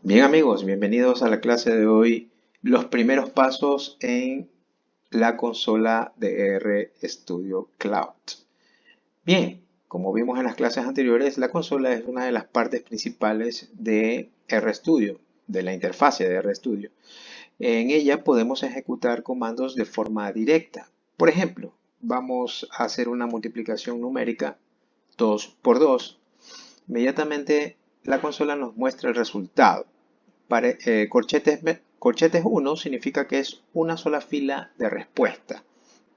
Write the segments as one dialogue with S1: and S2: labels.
S1: Bien amigos, bienvenidos a la clase de hoy, los primeros pasos en la consola de RStudio Cloud. Bien, como vimos en las clases anteriores, la consola es una de las partes principales de RStudio, de la interfase de RStudio. En ella podemos ejecutar comandos de forma directa. Por ejemplo, vamos a hacer una multiplicación numérica 2 por 2. Inmediatamente la consola nos muestra el resultado. Corchetes 1 significa que es una sola fila de respuesta.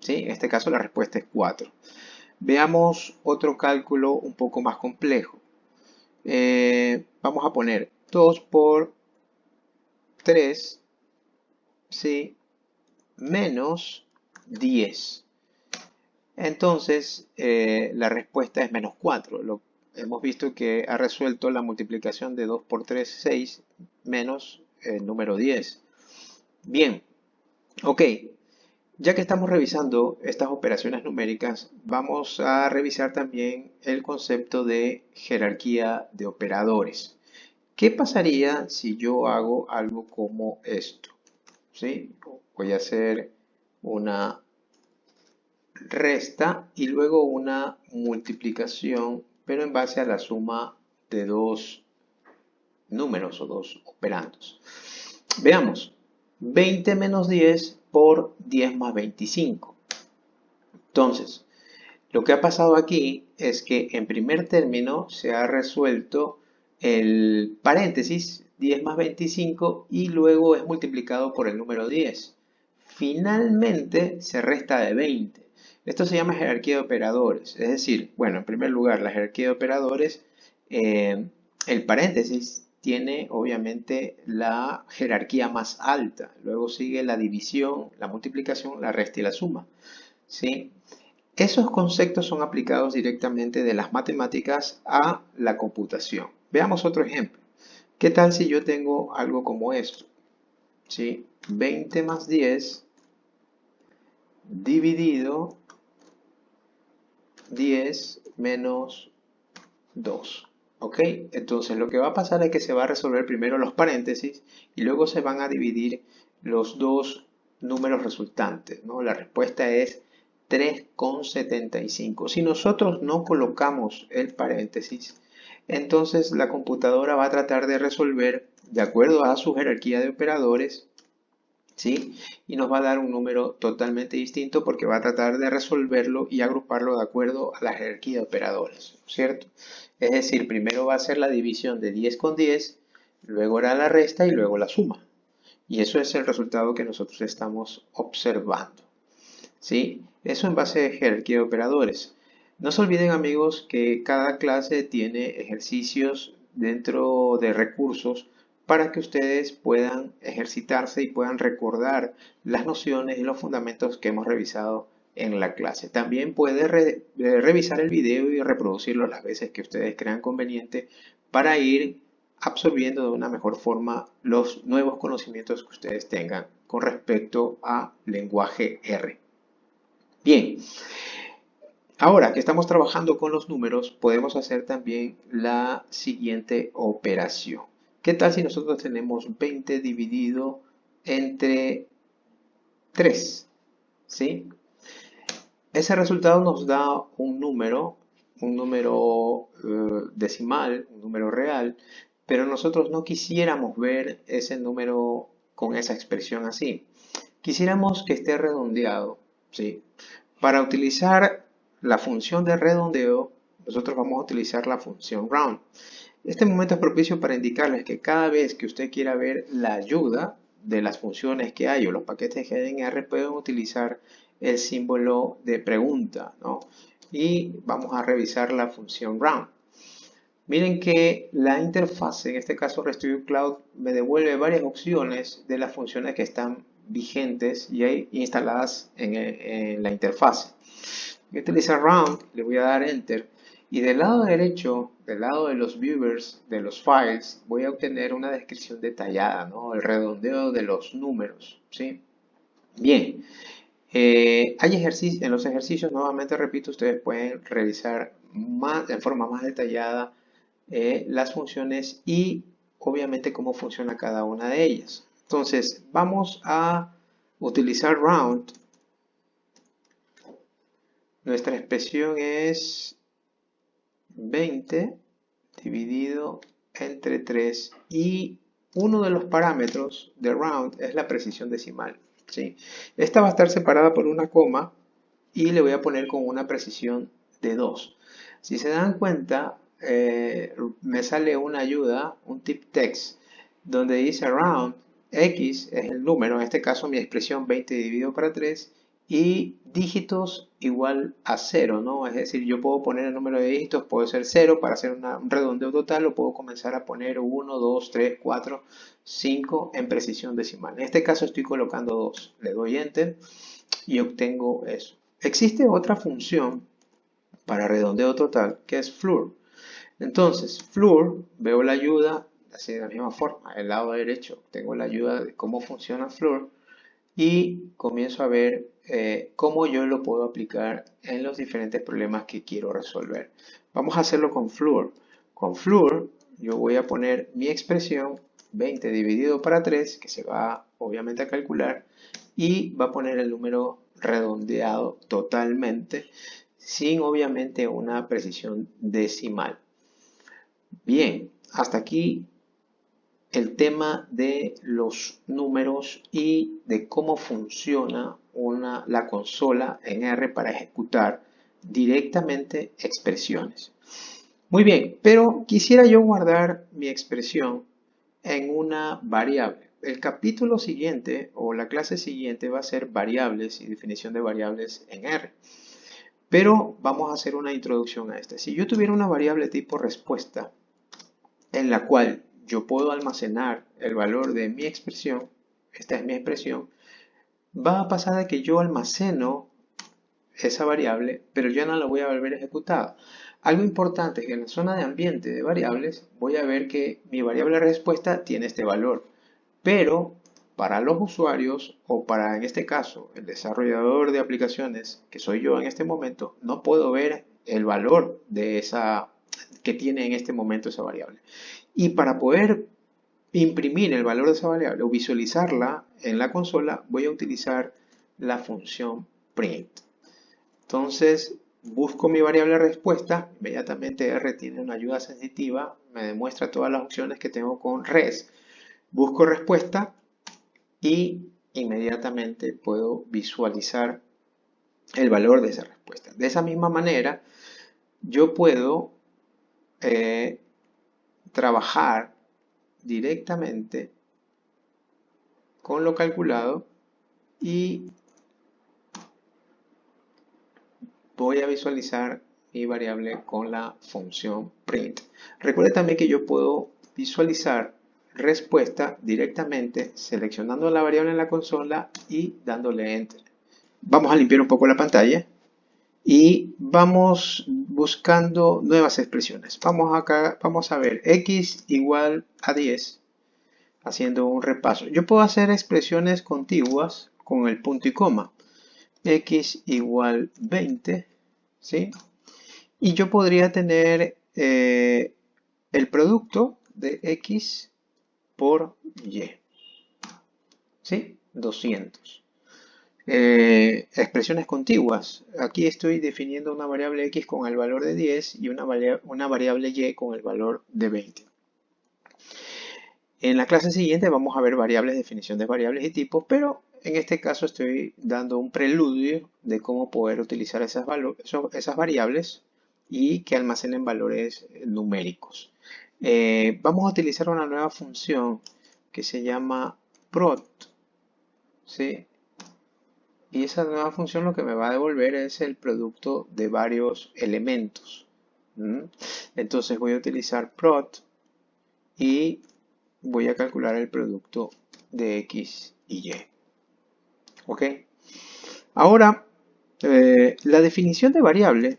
S1: ¿Sí? En este caso la respuesta es 4. Veamos otro cálculo un poco más complejo. Vamos a poner 2 por 3, ¿sí? Menos 10. Entonces, la respuesta es menos 4. Hemos visto que ha resuelto la multiplicación de 2 por 3, 6, menos el número 10. Bien, ok. Ya que estamos revisando estas operaciones numéricas, vamos a revisar también el concepto de jerarquía de operadores. ¿Qué pasaría si yo hago algo como esto? ¿Sí? Voy a hacer una resta y luego una multiplicación, pero en base a la suma de dos números o dos operandos. Veamos, 20 menos 10 por 10 más 25. Entonces, lo que ha pasado aquí es que en primer término se ha resuelto el paréntesis 10 más 25 y luego es multiplicado por el número 10. Finalmente se resta de 20. Esto se llama jerarquía de operadores. Es decir, bueno, en primer lugar, la jerarquía de operadores, el paréntesis tiene obviamente la jerarquía más alta. Luego sigue la división, la multiplicación, la resta y la suma. ¿Sí? Esos conceptos son aplicados directamente de las matemáticas a la computación. Veamos otro ejemplo. ¿Qué tal si yo tengo algo como esto? ¿Sí? 20 más 10 dividido 10 menos 2. ¿Ok? Entonces lo que va a pasar es que se va a resolver primero los paréntesis y luego se van a dividir los dos números resultantes, ¿no? La respuesta es 3,75. Si nosotros no colocamos el paréntesis, entonces la computadora va a tratar de resolver de acuerdo a su jerarquía de operadores, ¿sí? Y nos va a dar un número totalmente distinto porque va a tratar de resolverlo y agruparlo de acuerdo a la jerarquía de operadores, ¿cierto? Es decir, primero va a ser la división de 10 con 10, luego hará la resta y luego la suma. Y eso es el resultado que nosotros estamos observando, ¿sí? Eso en base a jerarquía de operadores. No se olviden amigos que cada clase tiene ejercicios dentro de recursos para que ustedes puedan ejercitarse y puedan recordar las nociones y los fundamentos que hemos revisado en la clase. También puede revisar el video y reproducirlo las veces que ustedes crean conveniente para ir absorbiendo de una mejor forma los nuevos conocimientos que ustedes tengan con respecto a lenguaje R. Bien, ahora que estamos trabajando con los números, podemos hacer también la siguiente operación. ¿Qué tal si nosotros tenemos 20 dividido entre 3? ¿Sí? Ese resultado nos da un número decimal, un número real, pero nosotros no quisiéramos ver ese número con esa expresión así. Quisiéramos que esté redondeado, ¿sí? Para utilizar la función de redondeo, nosotros vamos a utilizar la función round. Este momento es propicio para indicarles que cada vez que usted quiera ver la ayuda de las funciones que hay o los paquetes que hay en R, pueden utilizar el símbolo de pregunta, ¿no? Y vamos a revisar la función round. Miren que la interfase, en este caso RStudio Cloud, me devuelve varias opciones de las funciones que están vigentes y hay instaladas en la interfase. Voy a utilizar round, le voy a dar enter y del lado derecho, del lado de los viewers, de los files, voy a obtener una descripción detallada, ¿no? El redondeo de los números, ¿sí? Bien, en los ejercicios, nuevamente repito, ustedes pueden revisar en forma más detallada las funciones y obviamente cómo funciona cada una de ellas. Entonces, vamos a utilizar round. Nuestra expresión es 20 dividido entre 3 y uno de los parámetros de round es la precisión decimal, ¿sí? Esta va a estar separada por una coma y le voy a poner con una precisión de 2. Si se dan cuenta, me sale una ayuda, un tip text, donde dice round, x es el número, en este caso mi expresión 20 dividido para 3, y dígitos igual a 0, ¿no? Es decir, yo puedo poner el número de dígitos, puede ser 0 para hacer un redondeo total, o puedo comenzar a poner 1, 2, 3, 4, 5 en precisión decimal. En este caso estoy colocando 2, le doy enter y obtengo eso. Existe otra función para redondeo total que es floor. Entonces, floor, veo la ayuda, así de la misma forma, el lado derecho, tengo la ayuda de cómo funciona floor y comienzo a ver cómo yo lo puedo aplicar en los diferentes problemas que quiero resolver. Vamos a hacerlo con floor. Con floor yo voy a poner mi expresión 20 dividido para 3, que se va obviamente a calcular, y va a poner el número redondeado totalmente, sin obviamente una precisión decimal. Bien, hasta aquí el tema de los números y de cómo funciona la consola en R para ejecutar directamente expresiones. Muy bien, pero quisiera yo guardar mi expresión en una variable. El capítulo siguiente o la clase siguiente va a ser variables y definición de variables en R. Pero vamos a hacer una introducción a esta. Si yo tuviera una variable tipo respuesta en la cual yo puedo almacenar el valor de mi expresión, esta es mi expresión, va a pasar de que yo almaceno esa variable, pero ya no la voy a volver ejecutada. Algo importante es que en la zona de ambiente de variables voy a ver que mi variable respuesta tiene este valor, pero para los usuarios o para en este caso el desarrollador de aplicaciones que soy yo en este momento, no puedo ver el valor de esa que tiene en este momento esa variable. Y para poder imprimir el valor de esa variable o visualizarla en la consola, voy a utilizar la función print. Entonces, busco mi variable respuesta, inmediatamente R tiene una ayuda sensitiva, me demuestra todas las opciones que tengo con res. Busco respuesta y inmediatamente puedo visualizar el valor de esa respuesta. De esa misma manera, yo puedo trabajar directamente con lo calculado y voy a visualizar mi variable con la función print. Recuerde también que yo puedo visualizar respuesta directamente seleccionando la variable en la consola y dándole enter. Vamos a limpiar un poco la pantalla y vamos buscando nuevas expresiones. Vamos a ver x igual a 10, haciendo un repaso. Yo puedo hacer expresiones contiguas con el punto y coma. X igual 20, ¿sí? Y yo podría tener el producto de X por Y, ¿sí? 200. Expresiones contiguas. Aquí estoy definiendo una variable X con el valor de 10 y una variable Y con el valor de 20. En la clase siguiente vamos a ver variables, definición de variables y tipos, pero en este caso estoy dando un preludio de cómo poder utilizar esas variables y que almacenen valores numéricos. Vamos a utilizar una nueva función que se llama prot, ¿sí? Y esa nueva función lo que me va a devolver es el producto de varios elementos. Entonces voy a utilizar prot y voy a calcular el producto de X y Y. ¿Ok? Ahora, la definición de variable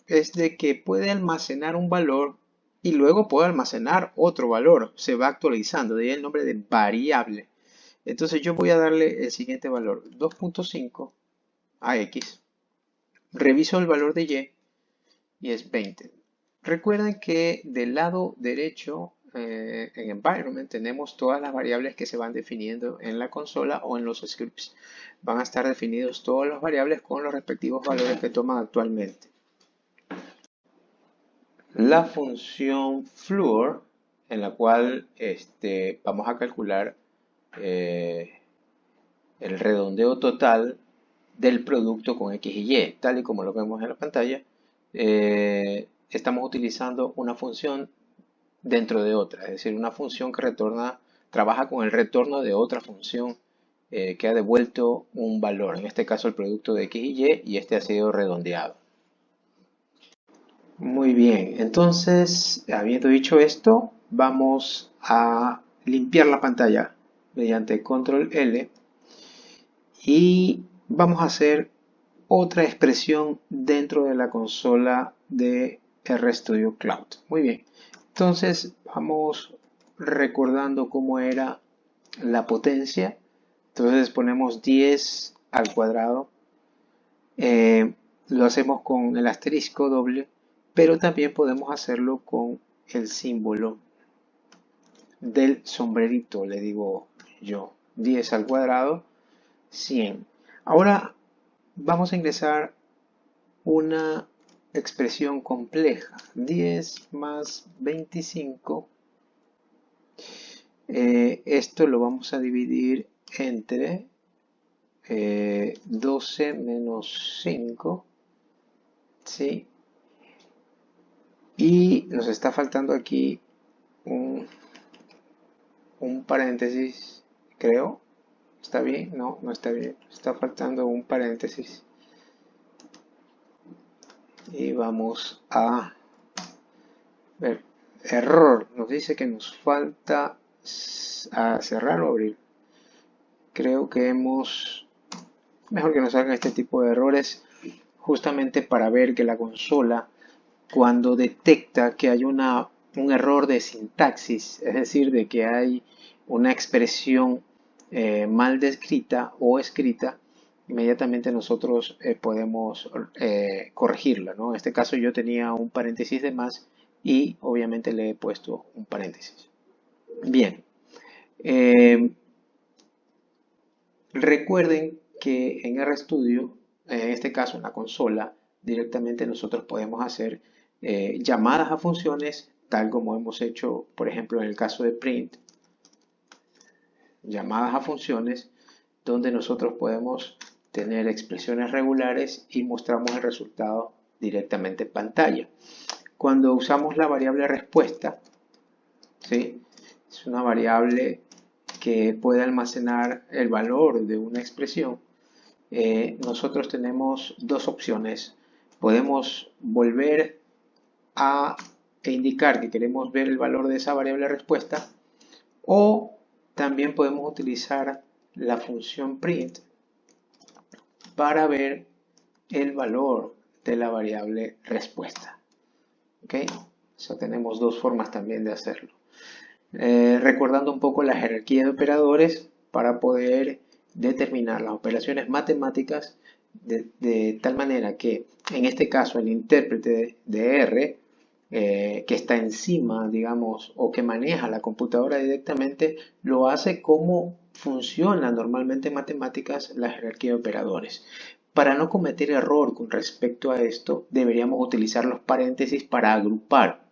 S1: es de que puede almacenar un valor y luego puede almacenar otro valor. Se va actualizando, de ahí el nombre de variable. Entonces yo voy a darle el siguiente valor, 2.5 a X. Reviso el valor de Y y es 20. Recuerden que del lado derecho en environment tenemos todas las variables que se van definiendo en la consola o en los scripts. Van a estar definidos todas las variables con los respectivos valores que toman actualmente. La función floor, en la cual vamos a calcular el redondeo total del producto con X y Y, tal y como lo vemos en la pantalla. Estamos utilizando una función dentro de otra, es decir, una función que trabaja con el retorno de otra función que ha devuelto un valor, en este caso el producto de X y este ha sido redondeado. Muy bien, entonces, habiendo dicho esto, vamos a limpiar la pantalla mediante Control L y vamos a hacer otra expresión dentro de la consola de RStudio Cloud. Muy bien, entonces vamos recordando cómo era la potencia. Entonces ponemos 10 al cuadrado. Lo hacemos con el asterisco doble, pero también podemos hacerlo con el símbolo del sombrerito, le digo yo. 10 al cuadrado, 100. Ahora vamos a ingresar una expresión compleja. 10 más 25. Esto lo vamos a dividir entre 12 menos 5. ¿Sí? Y nos está faltando aquí un paréntesis, creo. ¿Está bien? No, no está bien. Está faltando un paréntesis. Y vamos a ver. Error. Nos dice que nos falta a cerrar o abrir. Creo que mejor que nos salgan este tipo de errores justamente para ver que la consola, cuando detecta que hay un error de sintaxis, es decir, de que hay una expresión mal descrita o escrita, inmediatamente nosotros podemos corregirla, ¿no? En este caso yo tenía un paréntesis de más y obviamente le he puesto un paréntesis. Bien. Recuerden que en RStudio, en este caso en la consola, directamente nosotros podemos hacer llamadas a funciones, tal como hemos hecho, por ejemplo, en el caso de print, llamadas a funciones, donde nosotros podemos tener expresiones regulares y mostramos el resultado directamente en pantalla. Cuando usamos la variable respuesta, ¿sí? Es una variable que puede almacenar el valor de una expresión. Nosotros tenemos dos opciones. Podemos volver a indicar que queremos ver el valor de esa variable respuesta, o también podemos utilizar la función print para ver el valor de la variable respuesta. ¿Ok? O sea, tenemos dos formas también de hacerlo. Recordando un poco la jerarquía de operadores para poder determinar las operaciones matemáticas de tal manera que en este caso el intérprete de R que está encima, digamos, o que maneja la computadora directamente, lo hace como funciona normalmente en matemáticas la jerarquía de operadores. Para no cometer error con respecto a esto, deberíamos utilizar los paréntesis para agrupar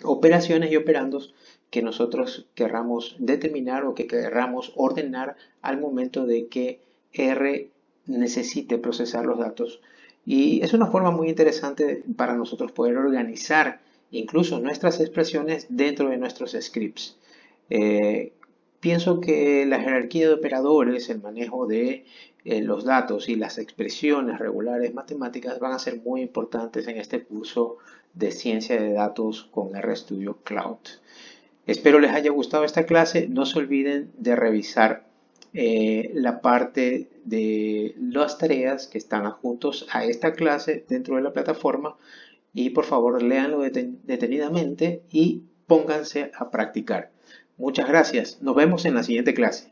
S1: operaciones y operandos que nosotros querramos determinar o que querramos ordenar al momento de que R necesite procesar los datos. Y es una forma muy interesante para nosotros poder organizar incluso nuestras expresiones dentro de nuestros scripts. Pienso que la jerarquía de operadores, el manejo de los datos y las expresiones regulares matemáticas van a ser muy importantes en este curso de ciencia de datos con RStudio Cloud. Espero les haya gustado esta clase. No se olviden de revisar la parte de las tareas que están adjuntos a esta clase dentro de la plataforma y por favor léanlo detenidamente y pónganse a practicar. Muchas gracias. Nos vemos en la siguiente clase.